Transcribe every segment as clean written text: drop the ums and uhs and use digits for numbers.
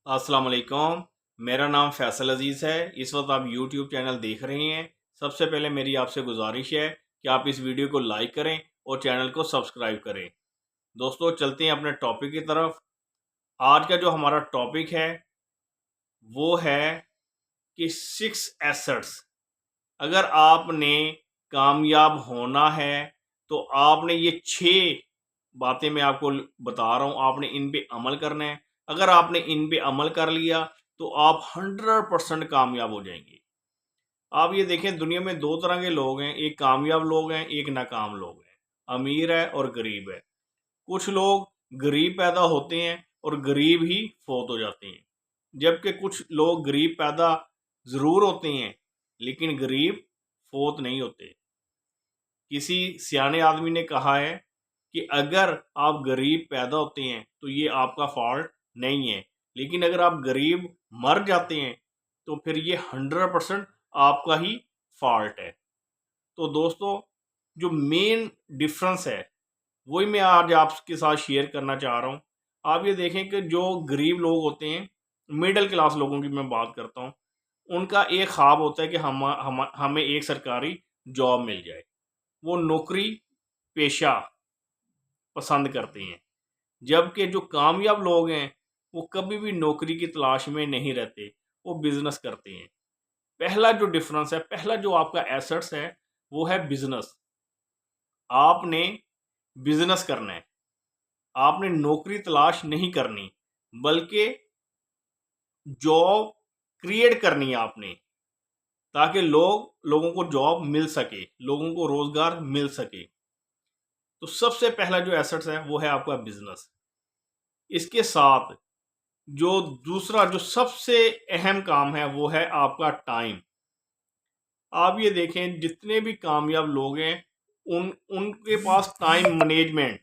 अस्सलाम वालेकुम। मेरा नाम फैसल अजीज़ है। इस वक्त आप यूट्यूब चैनल देख रहे हैं। सबसे पहले मेरी आपसे गुजारिश है कि आप इस वीडियो को लाइक करें और चैनल को सब्सक्राइब करें। दोस्तों, चलते हैं अपने टॉपिक की तरफ। आज का जो हमारा टॉपिक है वो है कि 6 एसेट्स। अगर आपने कामयाब होना है तो आपने ये 6 बातें मैं आपको बता रहा हूँ, आपने इन पे अमल करना है। अगर आपने इन पे अमल कर लिया तो आप 100% कामयाब हो जाएंगे। आप ये देखें, दुनिया में दो तरह के लोग हैं, एक कामयाब लोग हैं, एक नाकाम लोग हैं। अमीर है और गरीब है। कुछ लोग गरीब पैदा होते हैं और गरीब ही फौत हो जाते हैं, जबकि कुछ लोग गरीब पैदा ज़रूर होते हैं लेकिन गरीब फौत नहीं होते। किसी सियाने आदमी ने कहा है कि अगर आप गरीब पैदा होते हैं तो ये आपका फॉल्ट नहीं है, लेकिन अगर आप गरीब मर जाते हैं तो फिर ये 100% आपका ही फॉल्ट है। तो दोस्तों, जो मेन डिफरेंस है वही मैं आज आपके साथ शेयर करना चाह रहा हूँ। आप ये देखें कि जो गरीब लोग होते हैं, मिडिल क्लास लोगों की मैं बात करता हूँ, उनका एक ख्वाब होता है कि हमें एक सरकारी जॉब मिल जाए। वो नौकरी पेशा पसंद करते हैं। जबकि जो कामयाब लोग हैं वो कभी भी नौकरी की तलाश में नहीं रहते, वो बिजनेस करते हैं। पहला जो डिफरेंस है, पहला जो आपका एसेट्स है वो है बिजनेस। आपने बिजनेस करना है, आपने नौकरी तलाश नहीं करनी, बल्कि जॉब क्रिएट करनी है आपने, ताकि लोगों को जॉब मिल सके, लोगों को रोजगार मिल सके। तो सबसे पहला जो एसेट्स है वो है आपका बिजनेस। इसके साथ जो दूसरा जो सबसे अहम काम है वो है आपका टाइम। आप ये देखें, जितने भी कामयाब लोग हैं उन उनके पास टाइम मैनेजमेंट,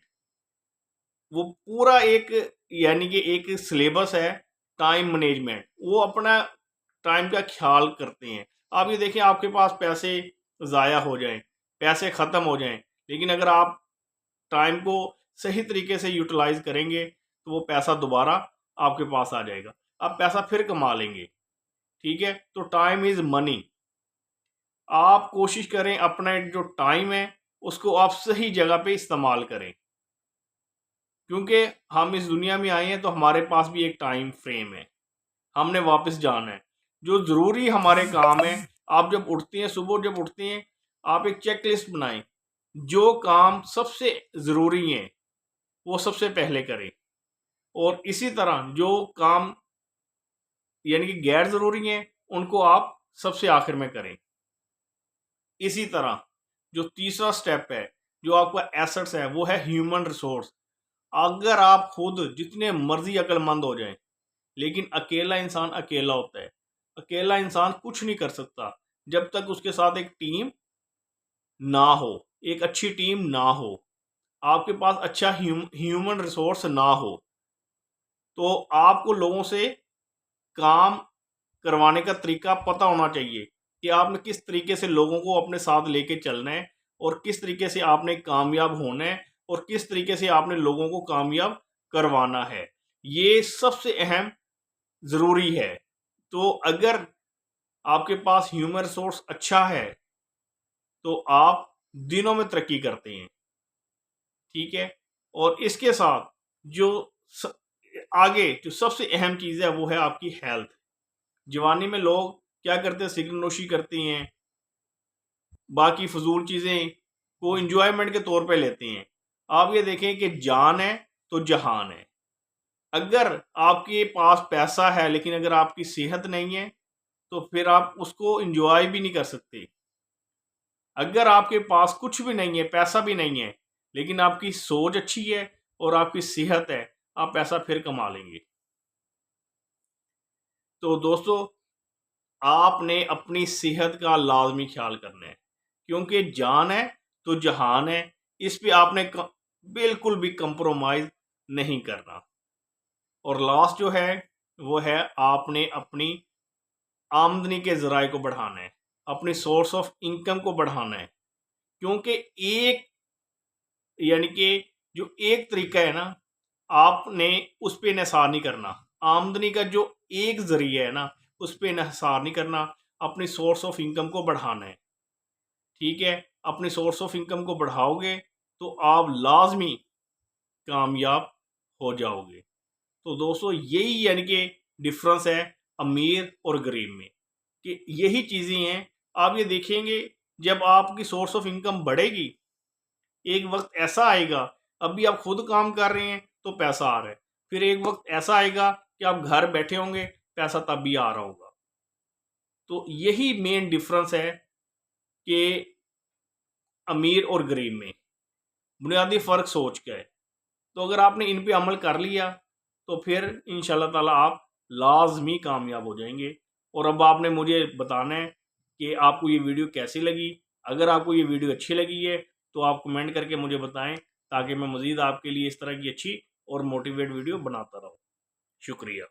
वो पूरा एक, यानी कि एक सिलेबस है टाइम मैनेजमेंट। वो अपना टाइम का ख्याल करते हैं। आप ये देखें, आपके पास पैसे ज़ाया हो जाएं, पैसे ख़त्म हो जाएं, लेकिन अगर आप टाइम को सही तरीके से यूटिलाइज करेंगे तो वो पैसा दोबारा आपके पास आ जाएगा, आप पैसा फिर कमा लेंगे। ठीक है, तो टाइम इज़ मनी। आप कोशिश करें अपना जो टाइम है उसको आप सही जगह पे इस्तेमाल करें, क्योंकि हम इस दुनिया में आए हैं तो हमारे पास भी एक टाइम फ्रेम है, हमने वापस जाना है। जो ज़रूरी हमारे काम है, आप जब उठते हैं, सुबह जब उठते हैं, आप एक चेक लिस्ट बनाएं। जो काम सबसे ज़रूरी हैं वो सबसे पहले करें, और इसी तरह जो काम यानी कि गैर ज़रूरी हैं उनको आप सबसे आखिर में करें। इसी तरह जो तीसरा स्टेप है, जो आपका एसेट्स है, वो है ह्यूमन रिसोर्स। अगर आप खुद जितने मर्जी अक्लमंद हो जाएं, लेकिन अकेला इंसान अकेला होता है। अकेला इंसान कुछ नहीं कर सकता जब तक उसके साथ एक टीम ना हो, एक अच्छी टीम ना हो, आपके पास अच्छा ह्यूमन रिसोर्स ना हो। तो आपको लोगों से काम करवाने का तरीका पता होना चाहिए कि आपने किस तरीके से लोगों को अपने साथ लेके चलना है, और किस तरीके से आपने कामयाब होना है, और किस तरीके से आपने लोगों को कामयाब करवाना है। ये सबसे अहम ज़रूरी है। तो अगर आपके पास ह्यूमन रिसोर्स अच्छा है तो आप दिनों में तरक्की करते हैं। ठीक है, और इसके साथ जो स, आगे जो सबसे अहम चीज़ है वो है आपकी हेल्थ। जवानी में लोग क्या करते हैं, सिगरेट नोशी करते हैं, बाकी फजूल चीज़ें को इंजॉयमेंट के तौर पे लेते हैं। आप ये देखें कि जान है तो जहान है। अगर आपके पास पैसा है लेकिन अगर आपकी सेहत नहीं है तो फिर आप उसको इंजॉय भी नहीं कर सकते। अगर आपके पास कुछ भी नहीं है, पैसा भी नहीं है, लेकिन आपकी सोच अच्छी है और आपकी सेहत है, आप पैसा फिर कमा लेंगे। तो दोस्तों, आपने अपनी सेहत का लाजमी ख्याल करना है, क्योंकि जान है तो जहान है। इस पे आपने बिल्कुल भी कंप्रोमाइज नहीं करना। और लास्ट जो है वो है, आपने अपनी आमदनी के ज़राए को बढ़ाना है, अपनी सोर्स ऑफ इनकम को बढ़ाना है। क्योंकि एक, यानी कि जो एक तरीका है ना, आपने उस पे इन्हिसार नहीं करना। आमदनी का जो एक जरिया है ना, उस पर इन्हिसार नहीं करना, अपनी सोर्स ऑफ इनकम को बढ़ाना है। ठीक है, अपनी सोर्स ऑफ इनकम को बढ़ाओगे तो आप लाजमी कामयाब हो जाओगे। तो दोस्तों यही यानी कि डिफरेंस है अमीर और गरीब में, कि यही चीज़ें हैं। आप ये देखेंगे, जब आपकी सोर्स ऑफ इनकम बढ़ेगी, एक वक्त ऐसा आएगा, अभी आप खुद काम कर रहे हैं तो पैसा आ रहा है, फिर एक वक्त ऐसा आएगा कि आप घर बैठे होंगे, पैसा तब भी आ रहा होगा। तो यही मेन डिफरेंस है कि अमीर और गरीब में बुनियादी फ़र्क सोच का है। तो अगर आपने इन पे अमल कर लिया तो फिर इंशाल्लाह ताला आप लाजमी कामयाब हो जाएंगे। और अब आपने मुझे बताना है कि आपको ये वीडियो कैसी लगी। अगर आपको ये वीडियो अच्छी लगी है तो आप कमेंट करके मुझे बताएं, ताकि मैं मज़ीद आपके लिए इस तरह की अच्छी और मोटिवेट वीडियो बनाता रहूँ। शुक्रिया।